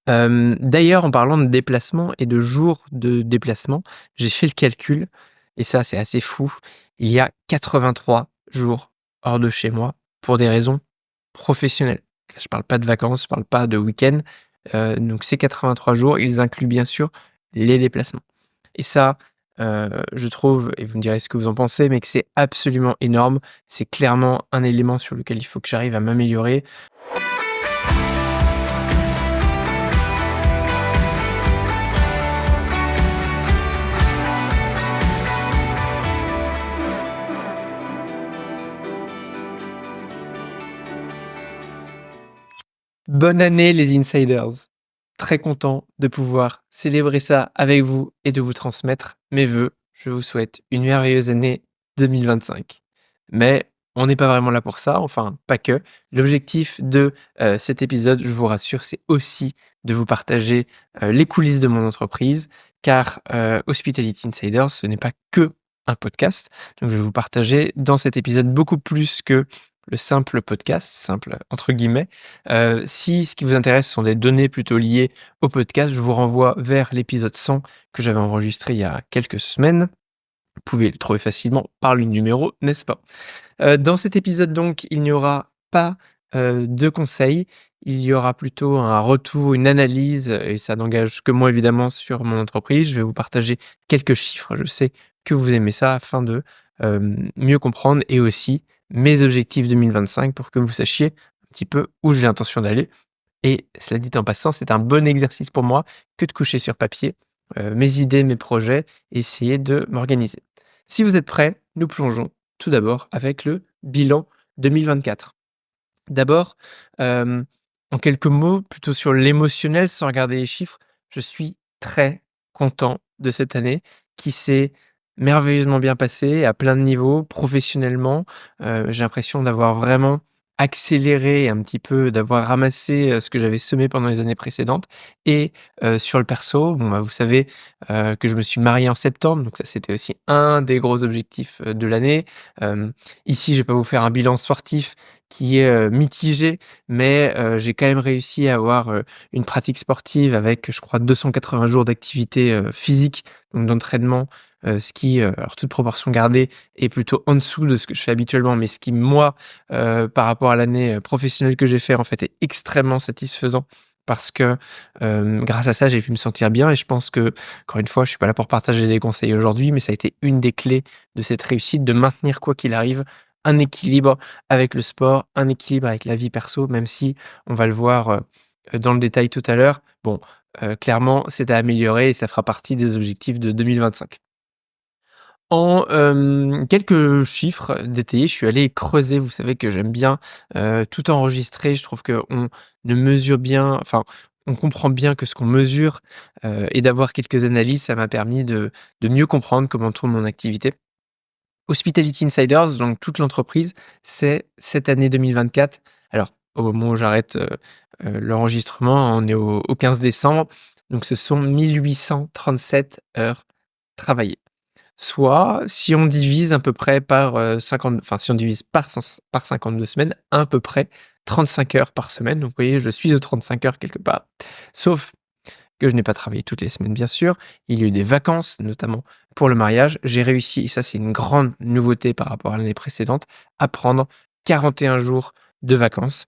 D'ailleurs, en parlant de déplacement et de jours de déplacement, j'ai fait le calcul et ça, c'est assez fou. Il y a 83 jours hors de chez moi pour des raisons professionnelles. Je parle pas de vacances, je parle pas de week-end, donc ces 83 jours, ils incluent bien sûr les déplacements et ça, je trouve et vous me direz ce que vous en pensez, mais que c'est absolument énorme. C'est clairement un élément sur lequel il faut que j'arrive à m'améliorer. Bonne année les insiders! Très content de pouvoir célébrer ça avec vous et de vous transmettre mes vœux. Je vous souhaite une merveilleuse année 2025. Mais on n'est pas vraiment là pour ça, enfin pas que. L'objectif de cet épisode, je vous rassure, c'est aussi de vous partager les coulisses de mon entreprise, car Hospitality Insiders, ce n'est pas que un podcast. Donc je vais vous partager dans cet épisode beaucoup plus que le simple podcast, simple entre guillemets. Si ce qui vous intéresse sont des données plutôt liées au podcast, je vous renvoie vers l'épisode 100 que j'avais enregistré il y a quelques semaines. Vous pouvez le trouver facilement par le numéro, n'est-ce pas? Dans cet épisode donc, il n'y aura pas, de conseils, il y aura plutôt un retour, une analyse, et ça n'engage que moi évidemment sur mon entreprise. Je vais vous partager quelques chiffres, je sais que vous aimez ça afin de, mieux comprendre et aussi mes objectifs 2025 pour que vous sachiez un petit peu où j'ai l'intention d'aller et cela dit en passant, c'est un bon exercice pour moi que de coucher sur papier, mes idées, mes projets et essayer de m'organiser. Si vous êtes prêts, nous plongeons tout d'abord avec le bilan 2024. D'abord, en quelques mots, plutôt sur l'émotionnel sans regarder les chiffres, je suis très content de cette année qui s'est merveilleusement bien passée à plein de niveaux, professionnellement. J'ai l'impression d'avoir vraiment accéléré et un petit peu d'avoir ramassé, ce que j'avais semé pendant les années précédentes et sur le perso, bon, bah, vous savez, que je me suis marié en septembre, donc ça, c'était aussi un des gros objectifs, de l'année. Ici, je vais pas vous faire un bilan sportif qui est, mitigé, mais j'ai quand même réussi à avoir, une pratique sportive avec, je crois 280 jours d'activité, physique, donc d'entraînement, ce qui, alors toute proportion gardée, est plutôt en dessous de ce que je fais habituellement, mais ce qui moi, par rapport à l'année, professionnelle que j'ai fait, en fait, est extrêmement satisfaisant parce que, grâce à ça, j'ai pu me sentir bien et je pense que encore une fois, je suis pas là pour partager des conseils aujourd'hui, mais ça a été une des clés de cette réussite, de maintenir quoi qu'il arrive un équilibre avec le sport, un équilibre avec la vie perso, même si on va le voir, dans le détail tout à l'heure. Bon, clairement, c'est à améliorer et ça fera partie des objectifs de 2025. En, quelques chiffres détaillés, je suis allé creuser. Vous savez que j'aime bien, tout enregistrer. Je trouve qu'on ne mesure bien enfin, on comprend bien que ce qu'on mesure, et d'avoir quelques analyses, ça m'a permis de mieux comprendre comment tourne mon activité. Hospitality Insiders, donc toute l'entreprise, c'est cette année 2024. Alors, au moment où j'arrête, l'enregistrement, on est au 15 décembre, donc ce sont 1 837 heures travaillées. Soit, si on divise à peu près par, 50 enfin, si on divise par 52 semaines, à peu près 35 heures par semaine. Donc vous voyez, je suis aux 35 heures quelque part. Sauf que je n'ai pas travaillé toutes les semaines, bien sûr. Il y a eu des vacances, notamment pour le mariage. J'ai réussi, et ça c'est une grande nouveauté par rapport à l'année précédente, à prendre 41 jours de vacances,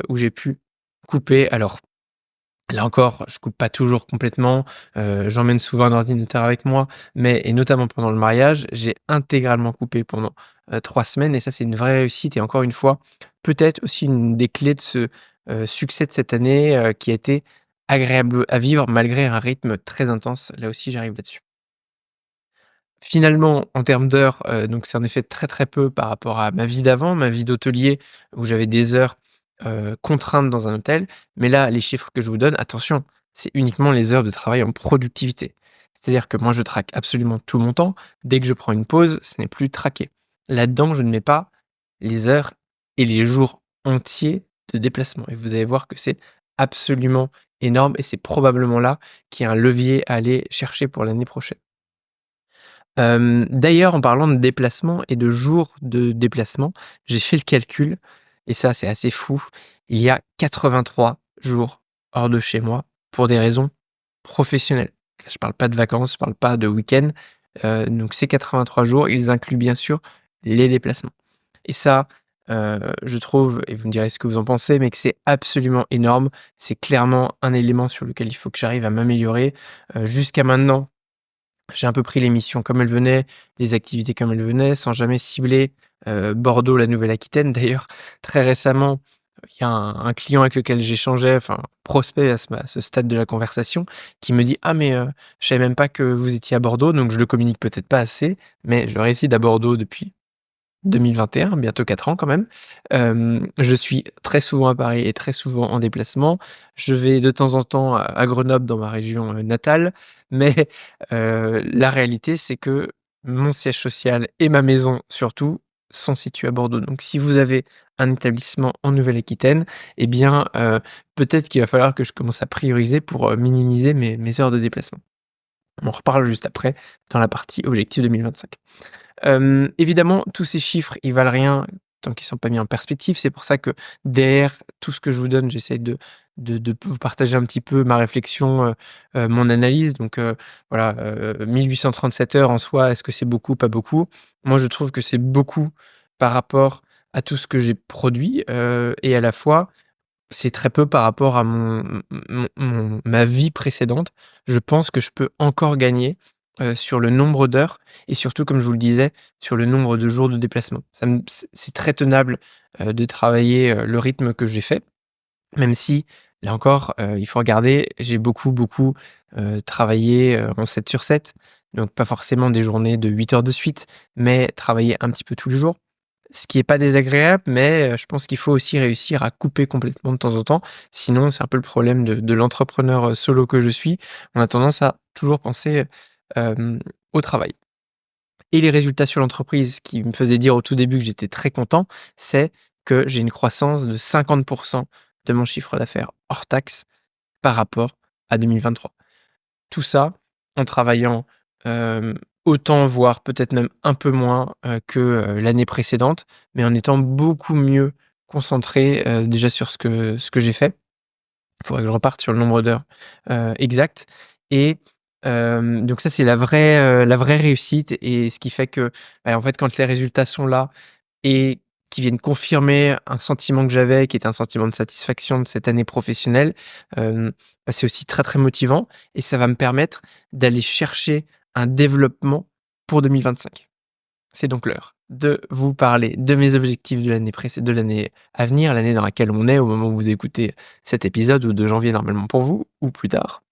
où j'ai pu couper. Alors là encore, je coupe pas toujours complètement, j'emmène souvent un ordinateur avec moi, mais et notamment pendant le mariage, j'ai intégralement coupé pendant, 3 semaines et ça, c'est une vraie réussite et encore une fois, peut-être aussi une des clés de ce, succès de cette année, qui a été agréable à vivre malgré un rythme très intense. Là aussi, j'arrive là-dessus. Finalement, en termes d'heures, donc c'est en effet très, très peu par rapport à ma vie d'avant, ma vie d'hôtelier où j'avais des heures, contraintes dans un hôtel. Mais là, les chiffres que je vous donne, attention, c'est uniquement les heures de travail en productivité. C'est-à-dire que moi, je traque absolument tout mon temps. Dès que je prends une pause, ce n'est plus traqué. Là-dedans, je ne mets pas les heures et les jours entiers de déplacement et vous allez voir que c'est absolument énorme et c'est probablement là qu'il y a un levier à aller chercher pour l'année prochaine. D'ailleurs, en parlant de déplacement et de jours de déplacement, j'ai fait le calcul et ça, c'est assez fou. Il y a 83 jours hors de chez moi pour des raisons professionnelles. Je parle pas de vacances, je parle pas de week-end. Donc ces 83 jours, ils incluent bien sûr les déplacements. Et ça, je trouve, et vous me direz ce que vous en pensez, mais que c'est absolument énorme. C'est clairement un élément sur lequel il faut que j'arrive à m'améliorer. Jusqu'à maintenant, j'ai un peu pris les missions comme elles venaient, les activités comme elles venaient, sans jamais cibler, Bordeaux, la Nouvelle-Aquitaine. D'ailleurs, très récemment, il y a un client avec lequel j'échangeais, enfin, prospect à ce stade de la conversation, qui me dit: «Ah mais, je savais même pas que vous étiez à Bordeaux», donc je le communique peut-être pas assez, mais je réside à Bordeaux depuis 2021, bientôt 4 ans quand même. Je suis très souvent à Paris et très souvent en déplacement. Je vais de temps en temps à Grenoble dans ma région, natale, mais la réalité, c'est que mon siège social et ma maison surtout sont situés à Bordeaux. Donc si vous avez un établissement en Nouvelle-Aquitaine, eh bien, peut-être qu'il va falloir que je commence à prioriser pour, minimiser mes heures de déplacement. On en reparle juste après dans la partie objectif 2025. Évidemment, tous ces chiffres, ils valent rien tant qu'ils sont pas mis en perspective. C'est pour ça que derrière tout ce que je vous donne, j'essaie de vous partager un petit peu ma réflexion, mon analyse. Donc, voilà, 1 heures en soi, est-ce que c'est beaucoup, pas beaucoup? Moi, je trouve que c'est beaucoup par rapport à tout ce que j'ai produit, et à la fois, c'est très peu par rapport à ma vie précédente. Je pense que je peux encore gagner, sur le nombre d'heures et surtout, comme je vous le disais, sur le nombre de jours de déplacement. Ça me c'est très tenable, de travailler, le rythme que j'ai fait, même si, là encore, il faut regarder, j'ai beaucoup, travaillé, en 7 sur 7, donc pas forcément des journées de 8 heures de suite, mais travailler un petit peu tous les jours. Ce qui est pas désagréable, mais je pense qu'il faut aussi réussir à couper complètement de temps en temps. Sinon, c'est un peu le problème de l'entrepreneur, solo que je suis. On a tendance à toujours penser, hem, au travail. Et les résultats sur l'entreprise qui me faisaient dire au tout début que j'étais très content, c'est que j'ai une croissance de 50 de mon chiffre d'affaires hors taxes par rapport à 2023. Tout ça en travaillant, autant, voire peut-être même un peu moins, que, l'année précédente, mais en étant beaucoup mieux concentré, déjà sur ce que j'ai fait. Il faudrait que je reparte sur le nombre d'heures, exact. Et donc ça, c'est la vraie réussite et ce qui fait que, bah, en fait, quand les résultats sont là et qui viennent confirmer un sentiment que j'avais, qui était un sentiment de satisfaction de cette année professionnelle, bah, c'est aussi très, très motivant et ça va me permettre d'aller chercher un développement pour 2025. C'est donc l'heure de vous parler de mes objectifs de l'année à venir, l'année dans laquelle on est au moment où vous écoutez cet épisode, ou de janvier normalement pour vous, ou plus tard.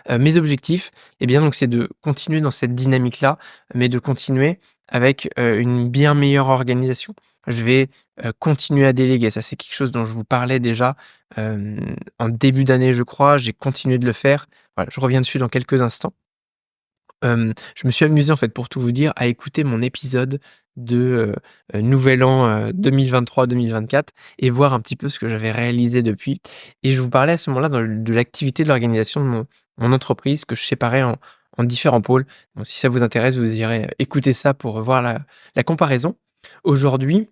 Mes objectifs, eh bien, donc c'est de continuer dans cette dynamique-là, mais de continuer avec, une bien meilleure organisation. Je vais, continuer à déléguer. Ça, c'est quelque chose dont je vous parlais déjà, en début d'année, je crois. J'ai continué de le faire. Voilà, je reviens dessus dans quelques instants. Je me suis amusé, en fait, pour tout vous dire, à écouter mon épisode de, nouvel an, 2023-2024, et voir un petit peu ce que j'avais réalisé depuis. Et je vous parlais à ce moment-là de l'activité de l'organisation de mon entreprise, que je séparais en différents pôles. Bon, si ça vous intéresse, vous irez écouter ça pour voir la comparaison. Aujourd'hui,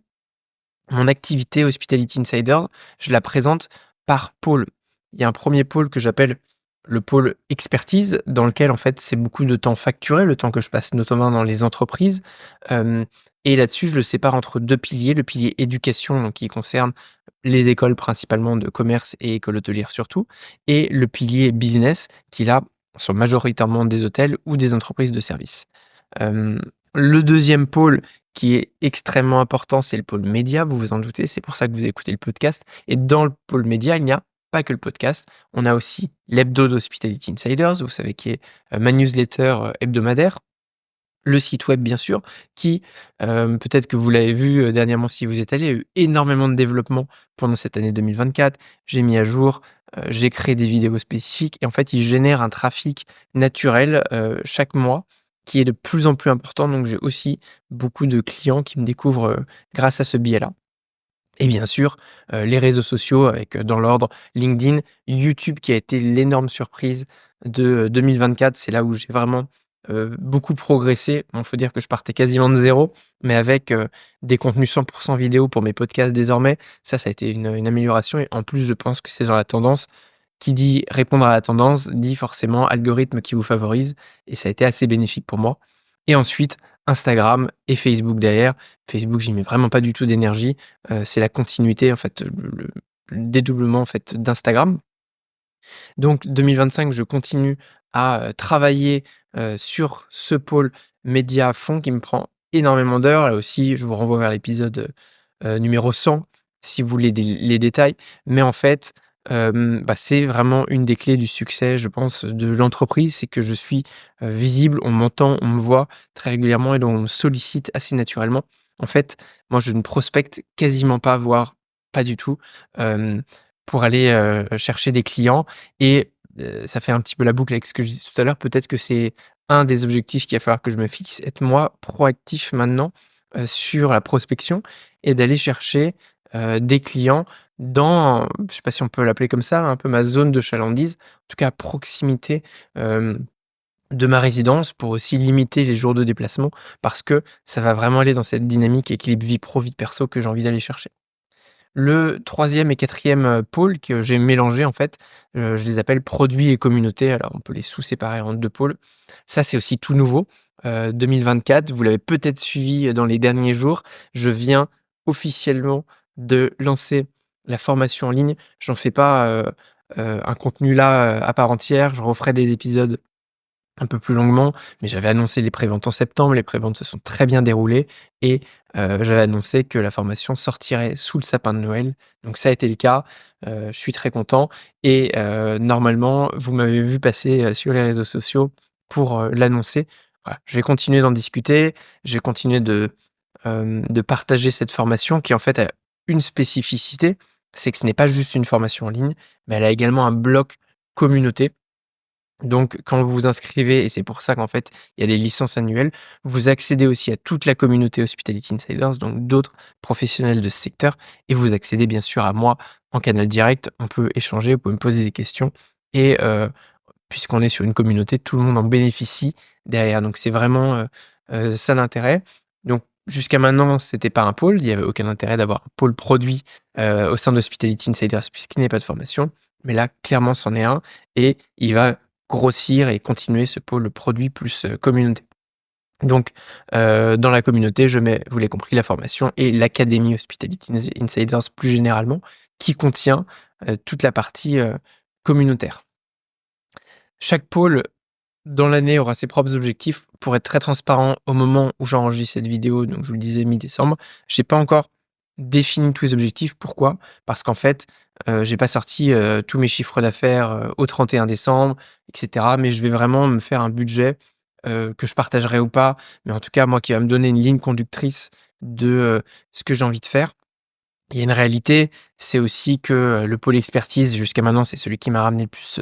mon activité Hospitality Insiders, je la présente par pôle. Il y a un premier pôle que j'appelle le pôle expertise, dans lequel, en fait, c'est beaucoup de temps facturé, le temps que je passe notamment dans les entreprises. Hem Et là-dessus, je le sépare entre 2 piliers. Le pilier éducation, donc qui concerne les écoles principalement de commerce et écoles hôtelières surtout, et le pilier business qui là, sont majoritairement des hôtels ou des entreprises de services. Hem, le deuxième pôle qui est extrêmement important, c'est le pôle média, vous vous en doutez, c'est pour ça que vous écoutez le podcast, et dans le pôle média, il n'y a pas que le podcast, on a aussi l'hebdo d'Hospitality Insiders, vous savez, qui est, ma newsletter, hebdomadaire. Le site web bien sûr, qui, peut-être que vous l'avez vu, dernièrement si vous y êtes allé, il y a eu énormément de développement pendant cette année 2024. J'ai mis à jour, j'ai créé des vidéos spécifiques et en fait, il génère un trafic naturel, chaque mois, qui est de plus en plus important. Donc j'ai aussi beaucoup de clients qui me découvrent, grâce à ce biais-là. Et bien sûr, les réseaux sociaux avec, dans l'ordre, LinkedIn, YouTube qui a été l'énorme surprise de, 2024. C'est là où j'ai vraiment, beaucoup progressé. Bon, faut dire que je partais quasiment de zéro, mais avec, des contenus 100 vidéo pour mes podcasts désormais. Ça a été une amélioration et en plus, je pense que c'est dans la tendance Qui dit répondre à la tendance, dit forcément algorithme qui vous favorise et ça a été assez bénéfique pour moi. Et ensuite, Instagram et Facebook derrière. Facebook, j'y mets vraiment pas du tout d'énergie, c'est la continuité en fait, le dédoublement en fait d'Instagram. Donc 2025, je continue à, travailler, sur ce pôle média à fond qui me prend énormément d'heures. Là aussi, je vous renvoie vers l'épisode, numéro 100 si vous voulez les détails. Mais en fait, c'est vraiment une des clés du succès, je pense, de l'entreprise. C'est que je suis, visible, on m'entend, on me voit très régulièrement et donc on me sollicite assez naturellement. En fait, moi, je ne prospecte quasiment pas, voire pas du tout, hem, pour aller, chercher des clients et ça fait un petit peu la boucle avec ce que je disais tout à l'heure. Peut-être que c'est un des objectifs qu'il va falloir que je me fixe, être moi proactif maintenant, sur la prospection et d'aller chercher, des clients dans, je sais pas si on peut l'appeler comme ça, un peu ma zone de chalandise, en tout cas à proximité, de ma résidence pour aussi limiter les jours de déplacement parce que ça va vraiment aller dans cette dynamique équilibre vie pro, vie perso que j'ai envie d'aller chercher. Le troisième et quatrième pôle que j'ai mélangé en fait, je les appelle produits et communauté. Alors on peut les sous-séparer en 2 pôles. Ça, c'est aussi tout nouveau, 2024. Vous l'avez peut-être suivi, dans les derniers jours. Je viens officiellement de lancer la formation en ligne. J'en fais pas, un contenu là, à part entière. Je referai des épisodes un peu plus longuement, mais j'avais annoncé les préventes en septembre, les préventes se sont très bien déroulées et j'avais annoncé que la formation sortirait sous le sapin de Noël. Donc ça a été le cas, je suis très content et normalement, vous m'avez vu passer, sur les réseaux sociaux pour, l'annoncer. Voilà, je vais continuer d'en discuter, je vais continuer de partager cette formation qui en fait a une spécificité, c'est que ce n'est pas juste une formation en ligne, mais elle a également un bloc communauté. Donc, quand vous vous inscrivez et c'est pour ça qu'en fait, il y a des licences annuelles, vous accédez aussi à toute la communauté Hospitality Insiders, donc d'autres professionnels de ce secteur et vous accédez bien sûr à moi en canal direct. On peut échanger, vous pouvez me poser des questions et puisqu'on est sur une communauté, tout le monde en bénéficie derrière. Donc c'est vraiment, ça l'intérêt. Donc jusqu'à maintenant, c'était pas un pôle, il y avait aucun intérêt d'avoir un pôle produit, au sein d'Hospitality Insiders puisqu'il n'y a pas de formation. Mais là, clairement, c'en est un et il va grossir et continuer ce pôle produit plus, communauté. Donc, dans la communauté, je mets, vous l'avez compris, la formation et l'académie Hospitality Insiders plus généralement, qui contient, toute la partie, communautaire. Chaque pôle dans l'année aura ses propres objectifs. Pour être très transparent, au moment où j'enregistre cette vidéo, donc je vous le disais mi-décembre, j'ai pas encore défini tous les objectifs. Pourquoi? Parce qu'en fait, j'ai pas sorti, tous mes chiffres d'affaires, au 31 décembre et cetera. Mais je vais vraiment me faire un budget, que je partagerai ou pas, mais en tout cas, moi, qui va me donner une ligne conductrice de, ce que j'ai envie de faire. Il y a une réalité, c'est aussi que, le pôle expertise, jusqu'à maintenant, c'est celui qui m'a ramené le plus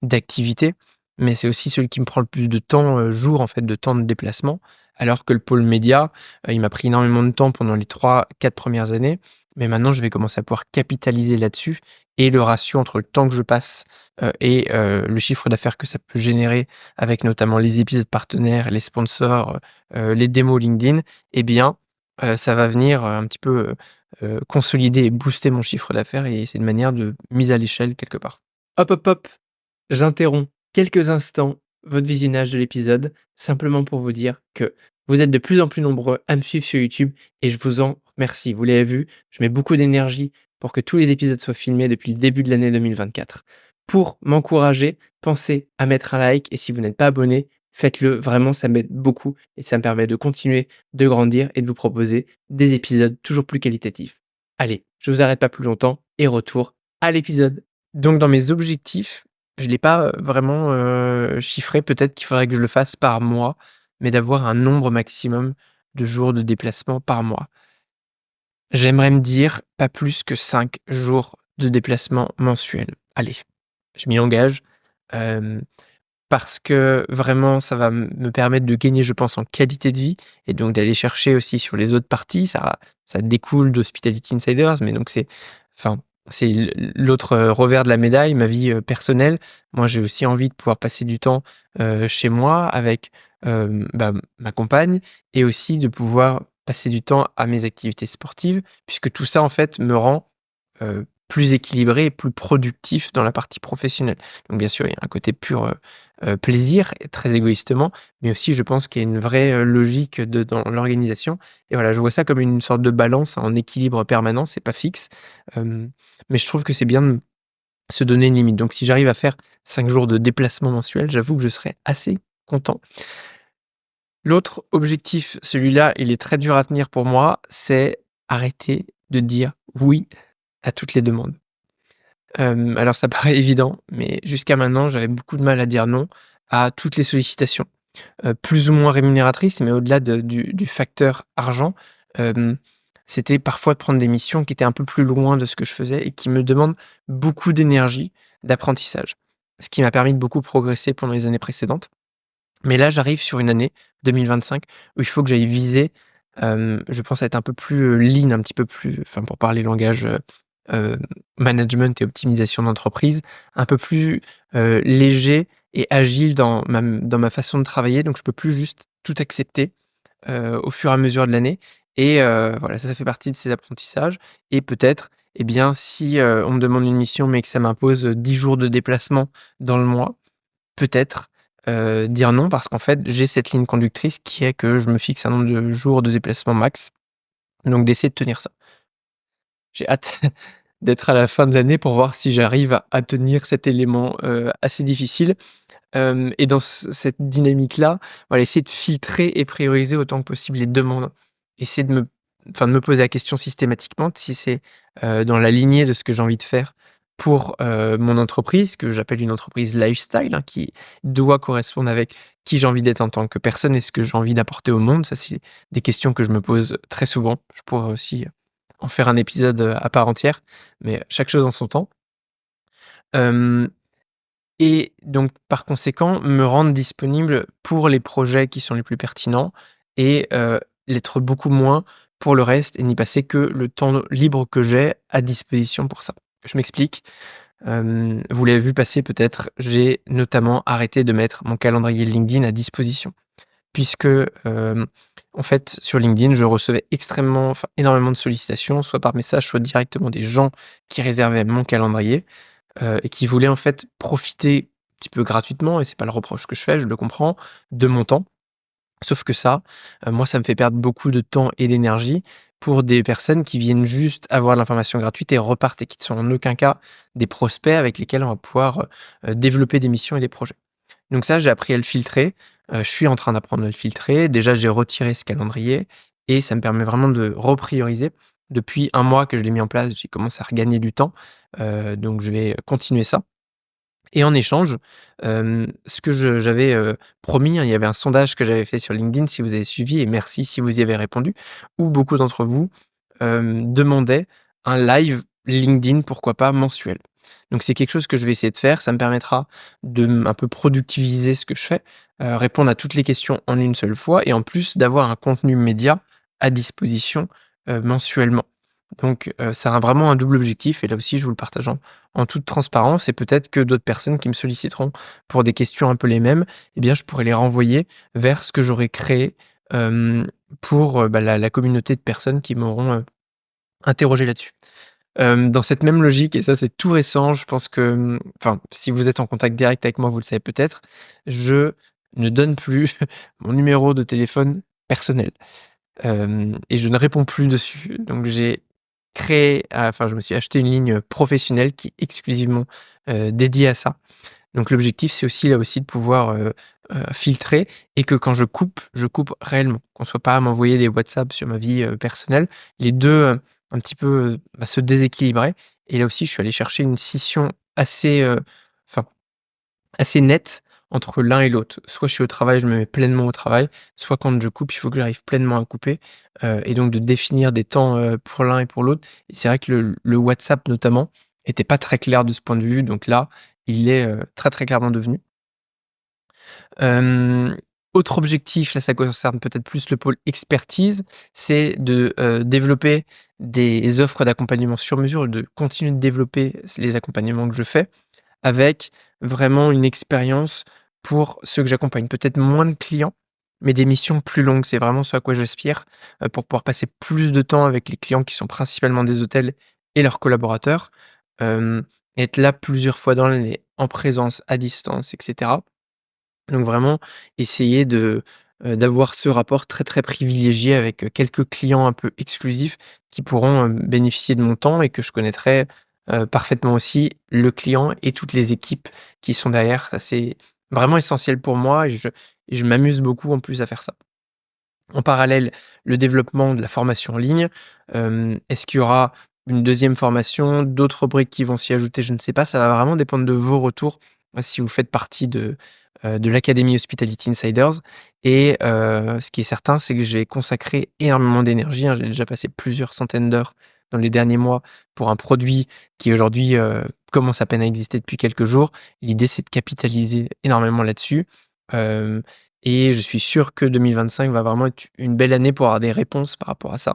d'activités, mais c'est aussi celui qui me prend le plus de temps, jour, en fait, de temps de déplacement. Alors que le pôle média, il m'a pris énormément de temps pendant les 3-4 premières années, mais maintenant je vais commencer à pouvoir capitaliser là-dessus et le ratio entre le temps que je passe, et le chiffre d'affaires que ça peut générer avec notamment les épisodes partenaires, les sponsors, les démos LinkedIn eh bien, ça va venir, un petit peu, consolider et booster mon chiffre d'affaires et c'est une manière de mise à l'échelle quelque part. Hop, hop, hop, j'interromps quelques instants votre visionnage de l'épisode, simplement pour vous dire que vous êtes de plus en plus nombreux à me suivre sur YouTube et je vous en remercie. Vous l'avez vu, je mets beaucoup d'énergie pour que tous les épisodes soient filmés depuis le début de l'année 2024. Pour m'encourager, pensez à mettre un like et si vous n'êtes pas abonné, faites-le. Vraiment, ça m'aide beaucoup et ça me permet de continuer de grandir et de vous proposer des épisodes toujours plus qualitatifs. Allez, je vous arrête pas plus longtemps et retour à l'épisode. Donc dans mes objectifs, je l'ai pas, vraiment, chiffré. Peut-être qu'il faudrait que je le fasse par mois, mais d'avoir un nombre maximum de jours de déplacement par mois. J'aimerais me dire pas plus que 5 jours de déplacement mensuel. Allez, je m'y engage, hem, parce que vraiment ça va me permettre de gagner, je pense, en qualité de vie et donc d'aller chercher aussi sur les autres parties. Ça découle d'Hospitality Insiders, mais donc enfin, c'est l'autre, revers de la médaille, ma vie, personnelle. Moi, j'ai aussi envie de pouvoir passer du temps, chez moi avec, ma compagne et aussi de pouvoir passer du temps à mes activités sportives puisque tout ça, en fait, me rend, plus équilibré et plus productif dans la partie professionnelle. Donc bien sûr, il y a un côté pur, plaisir, et très égoïstement, mais aussi je pense qu'il y a une vraie, logique dans l'organisation et voilà, je vois ça comme une sorte de balance en équilibre permanent, c'est pas fixe, hem, mais je trouve que c'est bien de se donner une limite. Donc si j'arrive à faire 5 jours de déplacement mensuel, j'avoue que je serais assez content. L'autre objectif, celui-là, il est très dur à tenir pour moi, c'est arrêter de dire oui à toutes les demandes. Alors ça paraît évident, mais jusqu'à maintenant, j'avais beaucoup de mal à dire non à toutes les sollicitations, plus ou moins rémunératrices, mais au-delà du facteur argent, hem, c'était parfois de prendre des missions qui étaient un peu plus loin de ce que je faisais et qui me demandent beaucoup d'énergie, d'apprentissage. Ce qui m'a permis de beaucoup progresser pendant les années précédentes. Mais là, j'arrive sur une année 2025 où il faut que j'aille viser, je pense à être un peu plus, lean, un petit peu plus enfin, pour parler langage, heu, management et optimisation d'entreprise, un peu plus, léger et agile dans ma façon de travailler. Donc je peux plus juste tout accepter, au fur et à mesure de l'année et voilà, ça fait partie de ces apprentissages et peut-être, eh bien, si, on me demande une mission, mais que ça m'impose, 10 jours de déplacement dans le mois, peut-être, dire non parce qu'en fait, j'ai cette ligne conductrice qui est que je me fixe un nombre de jours de déplacement max, donc d'essayer de tenir ça. J'ai hâte d'être à la fin de l'année pour voir si j'arrive à tenir cet élément, assez difficile, et dans cette dynamique-là, voilà, essayer de filtrer et prioriser autant que possible les demandes. Essayer de me poser la question systématiquement de si c'est, dans la lignée de ce que j'ai envie de faire pour, mon entreprise, que j'appelle une entreprise lifestyle, hein, qui doit correspondre avec qui j'ai envie d'être en tant que personne et ce que j'ai envie d'apporter au monde. Ça, c'est des questions que je me pose très souvent. Je pourrais aussi en faire un épisode, à part entière, mais chaque chose en son temps. Hem Et donc par conséquent, me rendre disponible pour les projets qui sont les plus pertinents et l'être beaucoup moins pour le reste et n'y passer que le temps libre que j'ai à disposition pour ça. Je m'explique, vous l'avez vu passer peut-être, j'ai notamment arrêté de mettre mon calendrier LinkedIn à disposition puisque, en fait, sur LinkedIn, je recevais énormément de sollicitations, soit par message, soit directement des gens qui réservaient mon calendrier et qui voulait en fait profiter un petit peu gratuitement et c'est pas le reproche que je fais, je le comprends, de mon temps. Sauf que ça, moi, ça me fait perdre beaucoup de temps et d'énergie pour des personnes qui viennent juste avoir l'information gratuite et repartent et qui ne sont en aucun cas des prospects avec lesquels on va pouvoir, développer des missions et des projets. Donc ça, j'ai appris à le filtrer, je suis en train d'apprendre à le filtrer. Déjà, j'ai retiré ce calendrier et ça me permet vraiment de reprioriser. Depuis un mois que je l'ai mis en place, j'ai commencé à regagner du temps, donc je vais continuer ça et en échange, ce que j'avais, promis, hein, il y avait un sondage que j'avais fait sur LinkedIn, si vous avez suivi et merci si vous y avez répondu, où beaucoup d'entre vous, demandaient un live LinkedIn, pourquoi pas mensuel. Donc c'est quelque chose que je vais essayer de faire, ça me permettra de un peu productiviser ce que je fais, répondre à toutes les questions en une seule fois et en plus d'avoir un contenu média à disposition, mensuellement. Donc ça a vraiment un double objectif et là aussi je vous le partage en toute transparence et peut-être que d'autres personnes qui me solliciteront pour des questions un peu les mêmes, eh bien je pourrais les renvoyer vers ce que j'aurais créé, pour, bah, la communauté de personnes qui m'auront, interrogé là-dessus. Dans cette même logique et ça c'est tout récent, je pense que, enfin si vous êtes en contact direct avec moi, vous le savez peut-être, je ne donne plus mon numéro de téléphone personnel. Et je ne réponds plus dessus. Donc j'ai créé, enfin je me suis acheté une ligne professionnelle qui est exclusivement, dédiée à ça. Donc l'objectif, c'est aussi là aussi de pouvoir, filtrer et que quand je coupe réellement. Qu'on soit pas à m'envoyer des WhatsApp sur ma vie, personnelle. Les 2 un petit peu, bah, se déséquilibraient et là aussi je suis allé chercher une scission assez, enfin assez nette entre l'un et l'autre. Soit je suis au travail, je me mets pleinement au travail, soit quand je coupe, il faut que j'arrive pleinement à couper, et donc de définir des temps, pour l'un et pour l'autre et c'est vrai que le WhatsApp notamment était pas très clair de ce point de vue, donc là, il est, très, très clairement devenu. Hem, Autre objectif, là ça concerne peut-être plus le pôle expertise, c'est de, développer des offres d'accompagnement sur mesure, de continuer de développer les accompagnements que je fais avec vraiment une expérience pour ceux que j'accompagne. Peut-être moins de clients, mais des missions plus longues. C'est vraiment ce à quoi j'aspire, pour pouvoir passer plus de temps avec les clients qui sont principalement des hôtels et leurs collaborateurs, hem, être là plusieurs fois dans l'année, en présence, à distance et cetera. Donc vraiment essayer d'avoir ce rapport très, très privilégié avec, quelques clients un peu exclusifs qui pourront, bénéficier de mon temps et que je connaîtrai, parfaitement aussi le client et toutes les équipes qui sont derrière. Ça, c'est vraiment essentiel pour moi et je m'amuse beaucoup en plus à faire ça. En parallèle, le développement de la formation en ligne. Est-ce qu'il y aura une deuxième formation, d'autres briques qui vont s'y ajouter? Je ne sais pas, ça va vraiment dépendre de vos retours, si vous faites partie de l'académie Hospitality Insiders et ce qui est certain, c'est que j'ai consacré énormément d'énergie, hein. J'ai déjà passé plusieurs centaines d'heures dans les derniers mois pour un produit qui aujourd'hui, commence à peine à exister depuis quelques jours. L'idée, c'est de capitaliser énormément là-dessus, hem et je suis sûr que 2025 va vraiment être une belle année pour avoir des réponses par rapport à ça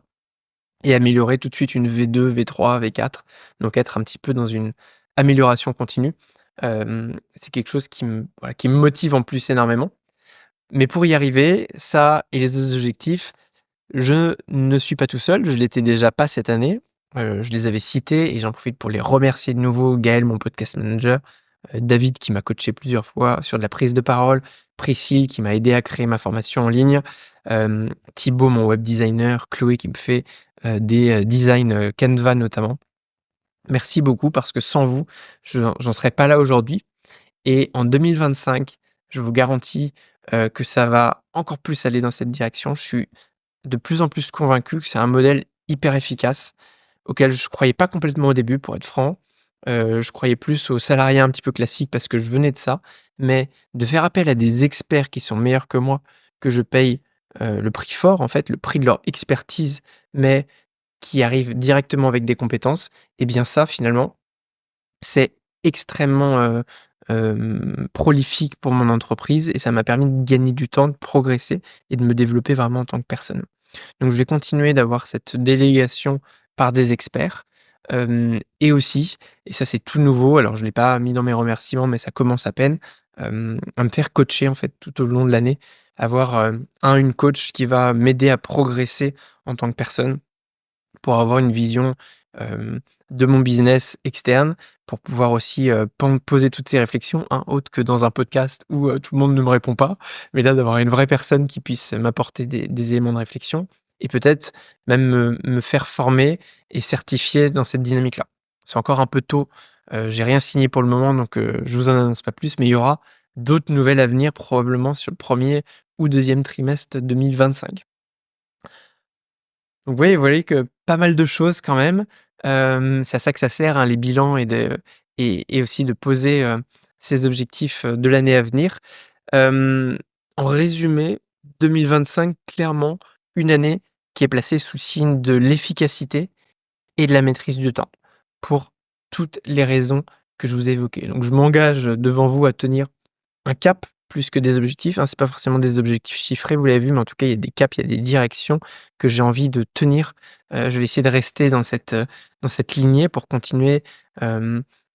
et améliorer tout de suite une V2, V3, V4, donc être un petit peu dans une amélioration continue. C'est quelque chose qui me voilà, qui me motive en plus énormément. Mais pour y arriver, ça et les autres objectifs, je ne suis pas tout seul, je l'étais déjà pas cette année. Je les avais cités et j'en profite pour les remercier de nouveau. Gaël, mon podcast manager, David qui m'a coaché plusieurs fois sur de la prise de parole, Priscille qui m'a aidé à créer ma formation en ligne, Thibaut, mon web designer, Chloé qui me fait, des, designs, Canva notamment. Merci beaucoup parce que sans vous, j'en serais pas là aujourd'hui et en 2025, je vous garantis, que ça va encore plus aller dans cette direction. Je suis de plus en plus convaincu que c'est un modèle hyper efficace, auquel je croyais pas complètement au début pour être franc. Je croyais plus aux salariés un petit peu classiques parce que je venais de ça, mais de faire appel à des experts qui sont meilleurs que moi, que je paye, le prix fort en fait, le prix de leur expertise, mais qui arrivent directement avec des compétences et bien ça finalement, c'est extrêmement, prolifique pour mon entreprise et ça m'a permis de gagner du temps, de progresser et de me développer vraiment en tant que personne. Donc je vais continuer d'avoir cette délégation par des experts, et aussi, et ça c'est tout nouveau, alors je ne l'ai pas mis dans mes remerciements, mais ça commence à peine, à me faire coacher en fait tout au long de l'année. Avoir, une coach qui va m'aider à progresser en tant que personne pour avoir une vision, hem, de mon business externe, pour pouvoir aussi, poser toutes ces réflexions, hein, autres que dans un podcast où, tout le monde ne me répond pas. Mais là, d'avoir une vraie personne qui puisse m'apporter des éléments de réflexion et peut-être même me faire former et certifier dans cette dynamique-là. C'est encore un peu tôt, j'ai rien signé pour le moment donc je vous en annonce pas plus, mais il y aura d'autres nouvelles à venir probablement sur le premier ou deuxième trimestre 2025. Donc oui, vous voyez que pas mal de choses quand même. C'est à ça que ça sert, hein, les bilans et aussi de poser, ses objectifs, de l'année à venir. Hem, En résumé, 2025, clairement, une année qui est placée sous le signe de l'efficacité et de la maîtrise du temps, pour toutes les raisons que je vous ai évoquées. Donc je m'engage devant vous à tenir un cap plus que des objectifs, hein. C'est pas forcément des objectifs chiffrés, vous l'avez vu, mais en tout cas, il y a des caps, il y a des directions que j'ai envie de tenir. Je vais essayer de rester dans cette lignée pour continuer,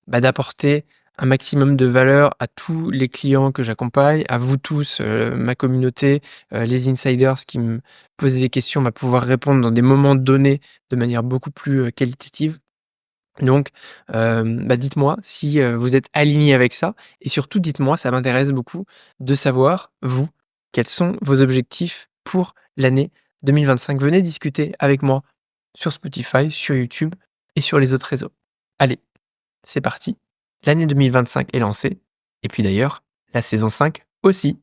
d'apporter un maximum de valeur à tous les clients que j'accompagne, à vous tous, ma communauté, les insiders qui me posent des questions, pouvoir répondre dans des moments donnés de manière beaucoup plus, qualitative. Donc, dites-moi si, vous êtes aligné avec ça et surtout dites-moi, ça m'intéresse beaucoup de savoir, vous, quels sont vos objectifs pour l'année 2025. Venez discuter avec moi sur Spotify, sur YouTube et sur les autres réseaux. Allez, c'est parti, l'année 2025 est lancée et puis d'ailleurs, la saison 5 aussi.